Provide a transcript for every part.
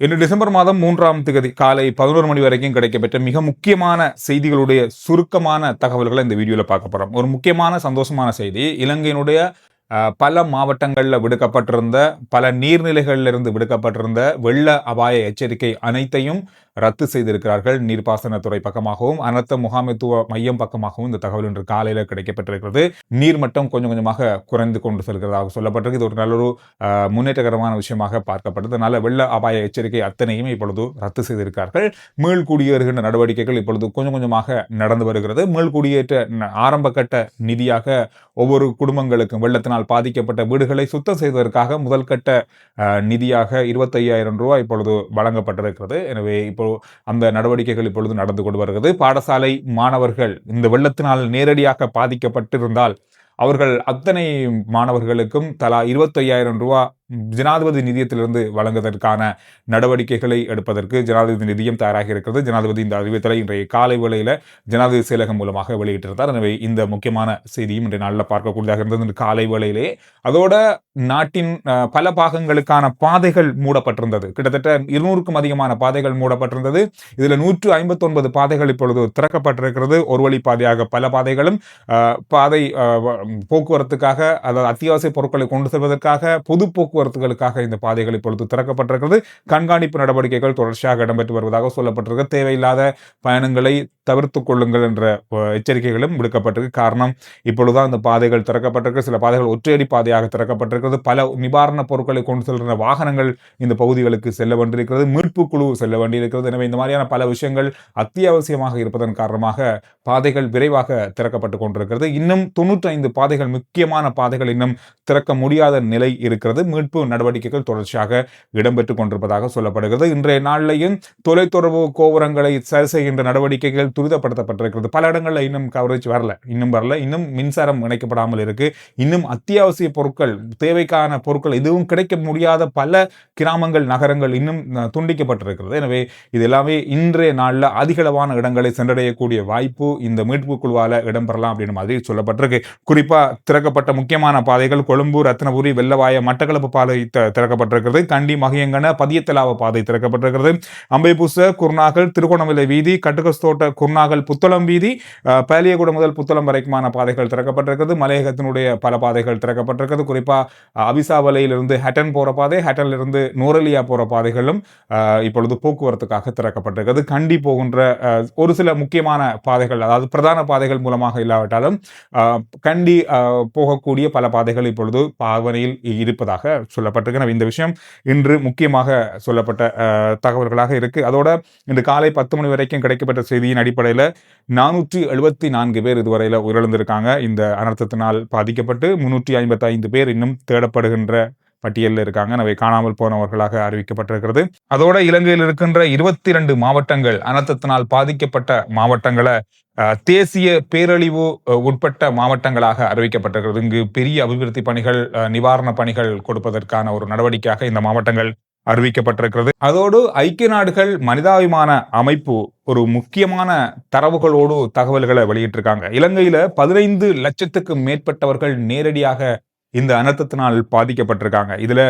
இன்று டிசம்பர் மாதம் 3ஆம் திகதி காலை 11 மணி வரைக்கும் கிடைக்கப்பெற்ற மிக முக்கியமான செய்திகளுடைய சுருக்கமான தகவல்களை இந்த வீடியோல பார்க்க போறோம். ஒரு முக்கியமான சந்தோஷமான செய்தி. இலங்கையினுடைய பல மாவட்டங்கள்ல விடுக்கப்பட்டிருந்த, பல நீர்நிலைகளிலிருந்து விடுக்கப்பட்டிருந்த வெள்ள அபாய எச்சரிக்கை அனைத்தையும் ரத்து செய்திருக்கிறார்கள். நீர்ப்பாசனத்துறை பக்கமாகவும், அனர்த்த முகாமைத்துவ மையம் பக்கமாகவும் இந்த தகவல் இன்று காலையில கிடைக்கப்பட்டிருக்கிறது. நீர்மட்டம் கொஞ்சம் கொஞ்சமாக குறைந்து கொண்டு செல்கிறதாக சொல்லப்பட்டிருக்கு. இது ஒரு நல்ல ஒரு முன்னேற்றகரமான விஷயமாக பார்க்கப்பட்டது. அதனால வெள்ள அபாய எச்சரிக்கை அத்தனையும் இப்பொழுது ரத்து செய்திருக்கிறார்கள். மீள் குடியேறுகின்ற நடவடிக்கைகள் இப்பொழுது கொஞ்சம் கொஞ்சமாக நடந்து வருகிறது. மீள் குடியேற்ற ஆரம்ப கட்ட நிதியாக ஒவ்வொரு குடும்பங்களுக்கும் வெள்ளத்தினால் பாதிக்கப்பட்ட வீடுகளை சுத்தம் செய்வதற்காக முதல் கட்ட நிதியாக 25,000 ரூபாய் இப்பொழுது வழங்கப்பட்டிருக்கிறது. எனவே இப்போ அந்த நடவடிக்கைகள் இப்பொழுது நடந்து கொண்டு வருகிறது. பாடசாலை மாணவர்கள் இந்த வெள்ளத்தினால் நேரடியாக பாதிக்கப்பட்டிருந்தால் அவர்கள் அத்தனை மாணவர்களுக்கும் தலா 25,000 ரூபாய் ஜனாதிபதி நிதியத்திலிருந்து வழங்குவதற்கான நடவடிக்கைகளை எடுப்பதற்கு ஜனாதிபதி நிதியம் தயாராக இருக்கிறது. ஜனாதிபதி இந்த அறிவித்தலை இன்றைய காலை வேளையில ஜனாதிபதி செயலகம் மூலமாக வெளியிட்டிருந்தார். எனவே இந்த முக்கியமான செய்தியும் இன்றைய நாளில் பார்க்கக்கூடியதாக இருந்தது காலை வேளையிலே. அதோட நாட்டின் பல பாகங்களுக்கான பாதைகள் மூடப்பட்டிருந்தது. கிட்டத்தட்ட 200க்கும் அதிகமான பாதைகள் மூடப்பட்டிருந்தது. இதுல 159 பாதைகள் இப்பொழுது திறக்கப்பட்டிருக்கிறது. ஒரு வழி பாதையாக பல பாதைகளும் பாதை போக்குவரத்துக்காக, அதாவது அத்தியாவசிய பொருட்களை கொண்டு செல்வதற்காக, பொது போக்குவரத்துகளுக்காக இந்த பாதைகள் இப்பொழுது திறக்கப்பட்டிருக்கிறது. கண்காணிப்பு நடவடிக்கைகள் தொடர்ச்சியாக இடம்பெற்று வருவதாக சொல்லப்பட்டிருக்கு. தேவையில்லாத பயணங்களை தவிர்த்துக் கொள்ளுங்கள் என்ற எச்சரிக்கைகளும் விடுக்கப்பட்டிருக்கு. காரணம், இப்பொழுதுதான் இந்த பாதைகள் திறக்கப்பட்டிருக்கு. சில பாதைகள் ஒற்றையடி பாதையாக திறக்கப்பட்டிருக்கிறது. பல நிவாரணப் பொருட்களை கொண்டு செல்கிற வாகனங்கள் இந்த பகுதிகளுக்கு செல்ல வேண்டியிருக்கிறது. மீட்பு குழு செல்ல வேண்டியிருக்கிறது. எனவே இந்த மாதிரியான பல விஷயங்கள் அத்தியாவசியமாக இருப்பதன் காரணமாக பாதைகள் விரைவாக திறக்கப்பட்டுக் கொண்டிருக்கிறது. இன்னும் 95 பாதைகள், முக்கியமான பாதைகள் இன்னும் திறக்க முடியாத நிலை இருக்கிறது. மீட்பு நடவடிக்கைகள் தொடர்ச்சியாக இடம்பெற்றுக் கொண்டிருப்பதாக சொல்லப்படுகிறது. இன்றைய நாளிலேயும் தொலைத்தொடர்பு கோபுரங்களை சரி செய்கின்ற நடவடிக்கைகள் துரிதப்படுத்தப்பட்டிருக்கிறது. பல இடங்களில் இன்னும் கவரேஜ் வரல, இன்னும் மின்சாரம் இணைக்கப்படாமல் இருக்கு. இன்னும் அத்தியாவசிய பொருட்கள், தேவைக்கான பொருட்கள் எதுவும் கிடைக்க முடியாத பல கிராமங்கள், நகரங்கள் இன்னும் துண்டிக்கப்பட்டிருக்கிறது. எனவே இது எல்லாமே இன்றைய நாளில் அதிகளவான இடங்களை சென்றடையக்கூடிய வாய்ப்பு இந்த மீட்பு குழுவால இடம்பெறலாம் அப்படின்னு மாதிரி சொல்லப்பட்டிருக்கு. குறிப்பா திறக்கப்பட்ட முக்கியமான பாதைகள் கொழும்பு, ரத்னபுரி, வெள்ளவாய, மட்டக்களப்பு பாதை திறக்கப்பட்டிருக்கிறது. கண்டி, மகியங்கன, பதியத்தலாவ பாதை திறக்கப்பட்டிருக்கிறது. அம்பைபுச, குர்நாகல், திருகோணமலை வீதி, கட்டுகஸ்தோட்ட, குர்நாகல், புத்தளம் வீதி, பாலியகுட முதல் புத்தளம் வரைக்குமான பாதைகள் திறக்கப்பட்டிருக்கிறது. மலையகத்தினுடைய பல பாதைகள் திறக்கப்பட்டிருக்கிறது. குறிப்பா அபிசாவலையிலிருந்து ஹட்டன் போற பாதை, ஹட்டனிலிருந்து நூரலியா போற பாதைகளும் இப்பொழுது போக்குவரத்துக்காக திறக்கப்பட்டிருக்கிறது. கண்டி போகின்ற ஒரு சில முக்கியமான பாதைகள், அதாவது பிரதான பாதைகள் மூலமாக இல்லாவிட்டாலும் கண்டி போகக்கூடிய பல பாதைகள் இப்பொழுது பாவனையில் இருப்பதாக சொல்லப்பட்டிருக்கிறது. இந்த விஷயம் இன்று முக்கியமாக சொல்லப்பட்ட தகவல்களாக இருக்கு. அதோட இன்று காலை 10 மணி வரைக்கும் கிடைக்கப்பட்ட செய்தியின் அடிப்படையில் 474 பேர் இதுவரையில் உயிரிழந்திருக்காங்க. இந்த அனர்த்தத்தினால் பாதிக்கப்பட்டு 355 பேர் இன்னும் தேடப்படுகின்ற பட்டியலில் இருக்காங்க. அவை காணாமல் போனவர்களாக அறிவிக்கப்பட்டிருக்கிறது. அதோட இலங்கையில் இருக்கின்ற 22 மாவட்டங்கள், அனர்த்தத்தினால் பாதிக்கப்பட்ட மாவட்டங்களை தேசிய பேரழிவு உட்பட்ட மாவட்டங்களாக அறிவிக்கப்பட்டிருக்கிறது. இங்கு பெரிய அபிவிருத்தி பணிகள், நிவாரண பணிகள் கொடுப்பதற்கான ஒரு நடவடிக்கையாக இந்த மாவட்டங்கள் அறிவிக்கப்பட்டிருக்கிறது. அதோடு ஐக்கிய நாடுகள் மனிதாபிமான அமைப்பு ஒரு முக்கியமான தரவுகளோடு தகவல்களை வெளியிட்டிருக்காங்க. இலங்கையில 15 லட்சத்துக்கு மேற்பட்டவர்கள் நேரடியாக இந்த அனர்த்தத்தினால் பாதிக்கப்பட்டிருக்காங்க. இதுல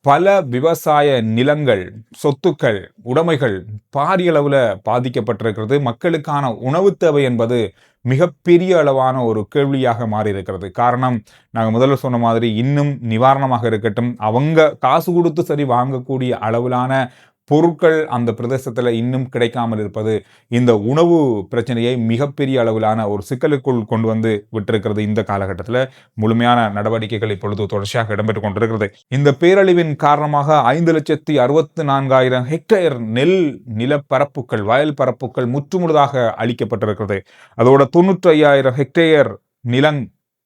பல விவசாய நிலங்கள், சொத்துக்கள், உடைமைகள் பாரிய அளவுல பாதிக்கப்பட்டிருக்கிறது. மக்களுக்கான உணவு தேவை என்பது மிகப்பெரிய அளவான ஒரு கேள்வியாக மாறி இருக்கிறது. காரணம், நாங்கள் முதல்ல சொன்ன மாதிரி இன்னும் நிவாரணமாக இருக்கட்டும், அவங்க காசு கொடுத்து சரி வாங்கக்கூடிய அளவிலான பொருட்கள் அந்த பிரதேசத்தில் இன்னும் கிடைக்காமல் இருப்பது இந்த உணவு பிரச்சனையை மிகப்பெரிய அளவிலான ஒரு சிக்கலுக்குள் கொண்டு வந்து விட்டிருக்கிறது. இந்த காலகட்டத்தில் முழுமையான நடவடிக்கைகள் இப்பொழுது தொடர்ச்சியாக இடம்பெற்றுக் கொண்டிருக்கிறது. இந்த பேரழிவின் காரணமாக 5,64,000 ஹெக்டேர் நிலப்பரப்புகள், வயல் பரப்புகள் முற்றுமுழுதாக அழிக்கப்பட்டிருக்கிறது. அதோட 95,000 ஹெக்டேர் நிலம்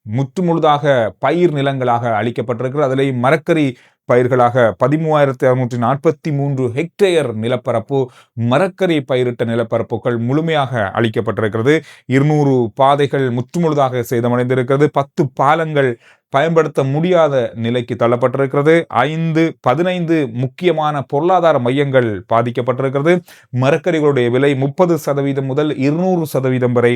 முற்றுமுழுதாக பயிர் நிலங்களாக அளிக்கப்பட்டிருக்கிறது. அதிலேயும் மரக்கறி பயிர்களாக 13,643 ஹெக்டேர் நிலப்பரப்பு மரக்கறி பயிரிட்ட நிலப்பரப்புகள் முழுமையாக அளிக்கப்பட்டிருக்கிறது. 200 பாதைகள் முற்றுமுழுதாக சேதமடைந்திருக்கிறது. 10 பாலங்கள் பயன்படுத்த முடியாத நிலைக்கு தள்ளப்பட்டிருக்கிறது. 15 முக்கியமான பொருளாதார மையங்கள் பாதிக்கப்பட்டிருக்கிறது. மரக்கறிகளுடைய விலை 30% முதல் 200% வரை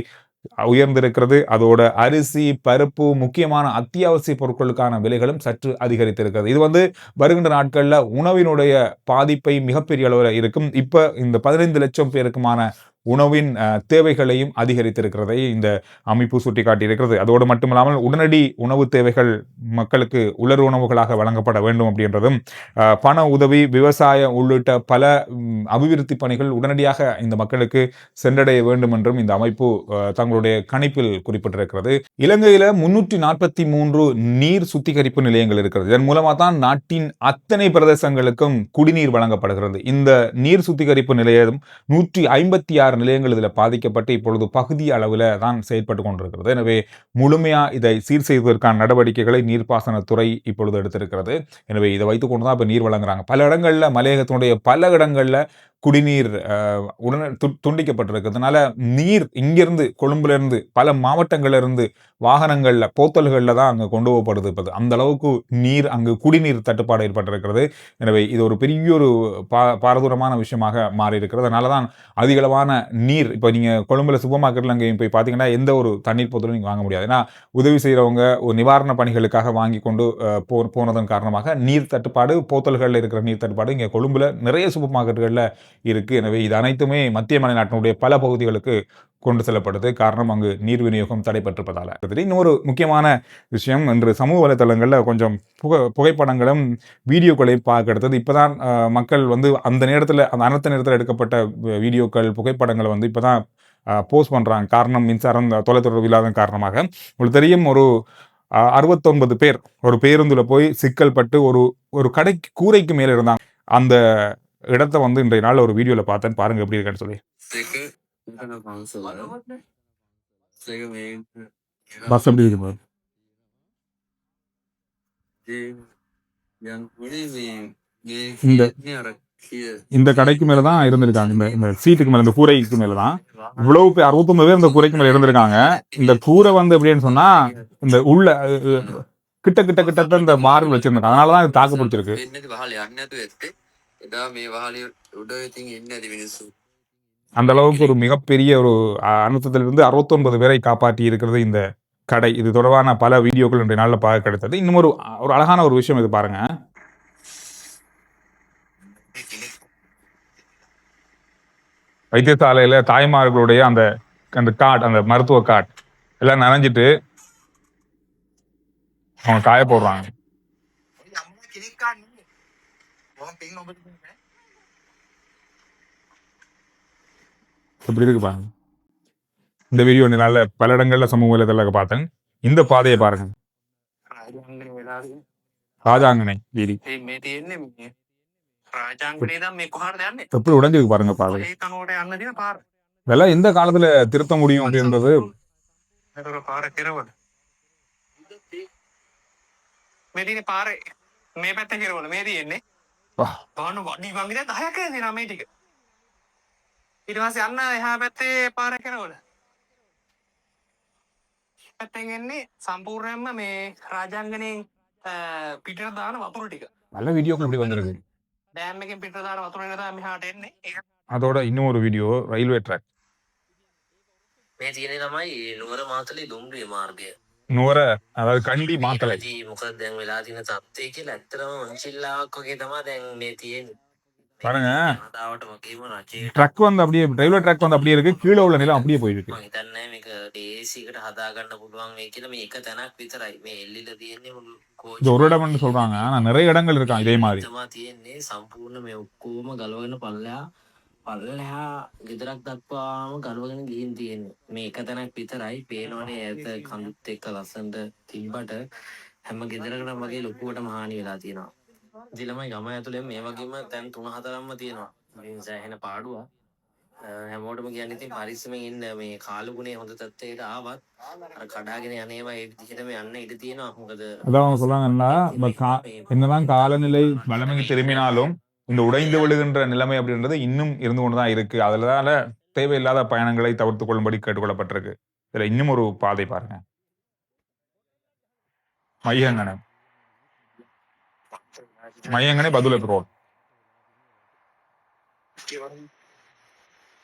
உயர்ந்திருக்கிறது. அதோட அரிசி, பருப்பு, முக்கியமான அத்தியாவசிய பொருட்களுக்கான விலைகளும் சற்று அதிகரித்திருக்கிறது. இது வருகின்ற நாட்கள்ல உணவினுடைய பாதிப்பை மிகப்பெரிய அளவில் இருக்கும். இப்ப இந்த 15 லட்சம் பேருக்குமான உணவின் தேவைகளையும் அதிகரித்திருக்கிறதை இந்த அமைப்பு சுட்டிக்காட்டியிருக்கிறது. அதோடு மட்டுமில்லாமல் உடனடி உணவு தேவைகள் மக்களுக்கு உலர் உணவுகளாக வழங்கப்பட வேண்டும் அப்படின்றதும், பண உதவி, விவசாயம் உள்ளிட்ட பல அபிவிருத்தி பணிகள் உடனடியாக இந்த மக்களுக்கு சென்றடைய வேண்டும் என்றும் இந்த அமைப்பு தங்களுடைய கணிப்பில் குறிப்பிட்டிருக்கிறது. இலங்கையில 343 நீர் சுத்திகரிப்பு நிலையங்கள் இருக்கிறது. இதன் மூலமா தான் நாட்டின் அத்தனை பிரதேசங்களுக்கும் குடிநீர் வழங்கப்படுகிறது. இந்த நீர் சுத்திகரிப்பு நிலையம் 156 நிலையங்கள் இதில் பாதிக்கப்பட்டு இப்பொழுது பகுதி அளவில் தான் செயற்பட்டு கொண்டிருக்கிறது. எனவே முழுமையா இதை சீர் செய்வதற்கான நடவடிக்கைகளை நீர்ப்பாசனத்துறை இப்பொழுது எடுத்திருக்கிறது. எனவே இதை வைத்துக் கொண்டுதான் இப்ப நீர் வழங்குறாங்க. பல இடங்கள்ல மலையகத்தினுடைய பல இடங்கள்ல குடிநீர் உடனே துண்டிக்கப்பட்டிருக்கிறதுனால நீர் இங்கிருந்து கொழும்புல இருந்து பல மாவட்டங்கள்ல இருந்து வாகனங்கள்ல போத்தல்கள்ல தான் அங்க கொண்டு போகப்படுது. அந்த அளவுக்கு நீர் அங்கு குடிநீர் தட்டுப்பாடு ஏற்பட்டிருக்கிறது. எனவே இது ஒரு பெரிய ஒரு பாரதூரமான விஷயமாக மாறி இருக்கிறது. அதனாலதான் அதிகளவான நீர் இப்ப நீங்க கொழும்புல சூப்பர் மார்க்கெட்ல அங்கே போய் பாத்தீங்கன்னா எந்த ஒரு தண்ணீர் போத்தலும் நீங்க வாங்க முடியாது. ஏன்னா உதவி செய்யறவங்க ஒரு நிவாரண பணிகளுக்காக வாங்கி கொண்டு போனதன் காரணமாக நீர் தட்டுப்பாடு, போத்தல்கள்ல இருக்கிற நீர் தட்டுப்பாடு இங்க கொழும்புல நிறைய சூப்பர் மார்க்கெட்டுகள்ல இருக்கு. எனவே இது அனைத்துமே மத்திய மலைநாட்டினுடைய பல பகுதிகளுக்கு கொண்டு செல்லப்படுது. காரணம் அங்கு நீர் விநியோகம் தடைபட்டிருப்பதால. இன்னொரு முக்கியமான விஷயம், இன்று சமூக வலைதளங்கள்ல கொஞ்சம் புகைப்படங்களும் வீடியோக்களையும் பார்க்க எடுத்தது. இப்பதான் மக்கள் அந்த நேரத்தில் அந்த அனர்த்த நேரத்தில் எடுக்கப்பட்ட வீடியோக்கள், புகைப்படங்களை இப்பதான் போஸ்ட் பண்றாங்க. காரணம் மின்சாரம், தொலைத்தொடர்பு இல்லாத காரணமாக. உங்களுக்கு தெரியும், ஒரு 69 பேர் ஒரு பேருந்துல போய் சிக்கல் பட்டு ஒரு கடைக்கு கூரைக்கு மேல இருந்தாங்க. அந்த இடத்தை இன்றைய நாள் ஒரு வீடியோல பார்த்தேன். பாருங்க எப்படி இருக்குன்னு சொல்லி. பஸ் எப்படி இருக்கு? இந்த கடைக்கு மேலதான் இருந்திருக்காங்க. இந்த சீட்டுக்கு மேல, இந்த கூரைக்கு மேலதான் இவ்வளவு பேர் 69 பேர் இந்த கூரைக்கு மேல இருந்திருக்காங்க. இந்த கூரை எப்படின்னு சொன்னா இந்த உள்ள கிட்ட இந்த மார்பிள் வச்சிருந்தாங்க. அதனாலதான் இது தாக்கு பிடிச்சிருக்கு. அந்த அளவுக்கு ஒரு மிகப்பெரிய ஒரு அனர்த்தத்திலிருந்து 69 பேரை காப்பாற்றி இருக்கிறது இந்த கடை. இது தொடர்பான பல வீடியோக்கள் இன்றைய நாளில் பார்க்க கிடைத்தது. இன்னும் ஒரு அழகான ஒரு விஷயம் இது பாருங்க. வைத்தியசாலையில தாய்மார்களுடைய அந்த கார்டு, அந்த மருத்துவ கார்டு எல்லாம் நனைஞ்சிட்டு அவங்க காய போடுறாங்க. எப்படி இருக்கு பாருங்க. இந்த வீடியோ நல்ல பல இடங்கள்ல சமூக வலைதளத்துல பார்த்தேன். இந்த பாதையை பாருங்க. ராஜாங்கனை வீதி எப்படி உடைஞ்சிருக்கு பாருங்க பாதை. இதெல்லாம் எந்த காலத்துல திருத்த முடியும் அப்படின்றது. நல்ல வீடியோக்கள் இப்படி வந்திருக்கு. அதோட இன்னும் ஒரு வீடியோ, ரயில்வே ட்ராக். நுவර, அதாவது கண்டி மாத்தளை. பாருங்க, ட்ரக் அப்படியே ரயில்வே ட்ராக் அப்படியே இருக்கு. கீழே உள்ள நிலம் அப்படியே போயிருக்கு. இது ஒரு இடம் சொல்றாங்க, ஆனா நிறைய இடங்கள் இருக்கான் இதே மாதிரி. පල්ලෙහා ගෙදරක් දක්වාම ගලවගෙන ගිහින් තියෙන්නේ. මේ එක තැනක් විතරයි පේනවනේ ඈත කඳුත් එක්ක ලස්සනට තිබ්බට හැම ගෙදරකටම වගේ ලොකුවටම හානි වෙලා තියෙනවා. ළමයි ගම ඇතුලේ මේ වගේම තැන් 3-4ක්ම තියෙනවා. ඉතින් සෑහෙන පාඩුවක්. හැමෝටම කියන්නේ ඉතින් පරිස්සමෙන් ඉන්න. මේ කාලුගුණේ හොඳ තත්ත්වයකට ආවත් අර කඩාගෙන යන්නේවා ඒ විදිහටම යන්න ඉඩ තියෙනවා. මොකද அதான் அவங்க சொல்றாங்கன்னா, என்னதான் காலநிலை வளமைக்கு திரும்பினாலும் இந்த உடைந்து விழுகின்ற நிலைமை அப்படின்றது இன்னும் இருந்து கொண்டுதான் இருக்கு. அதனால தேவையில்லாத பயணங்களை தவிர்த்துக் கொள்ளும்படி கேட்டுக்கொள்ளப்பட்டிருக்கு. இதுல இன்னும் ஒரு பாதை பாருங்க. மையங்கனை மையங்கனை பதுளை ரோட்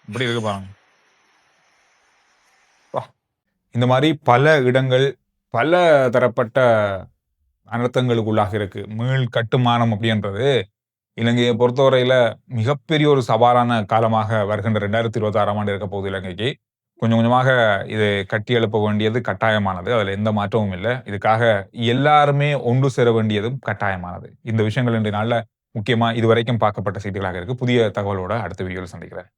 இப்படி இருக்கு பாருங்க. இந்த மாதிரி பல இடங்கள் பல தரப்பட்ட அனர்த்தங்களுக்குள்ளாக இருக்கு. மீள் கட்டுமானம் அப்படின்றது இலங்கையை பொறுத்தவரையில மிகப்பெரிய ஒரு சவாலான காலமாக வருகின்ற 2026ஆம் ஆண்டு இருக்க போகுது இலங்கைக்கு. கொஞ்சம் கொஞ்சமாக இது கட்டி எழுப்ப வேண்டியது கட்டாயமானது. அதுல எந்த மாற்றமும் இல்லை. இதுக்காக எல்லாருமே ஒன்று சேர வேண்டியதும் கட்டாயமானது. இந்த விஷயங்கள் இன்றைய நாள்ல முக்கியமா இதுவரைக்கும் பார்க்கப்பட்ட செய்திகளாக இருக்கு. புதிய தகவலோட அடுத்த வீடியோவில் சந்திக்கிறேன்.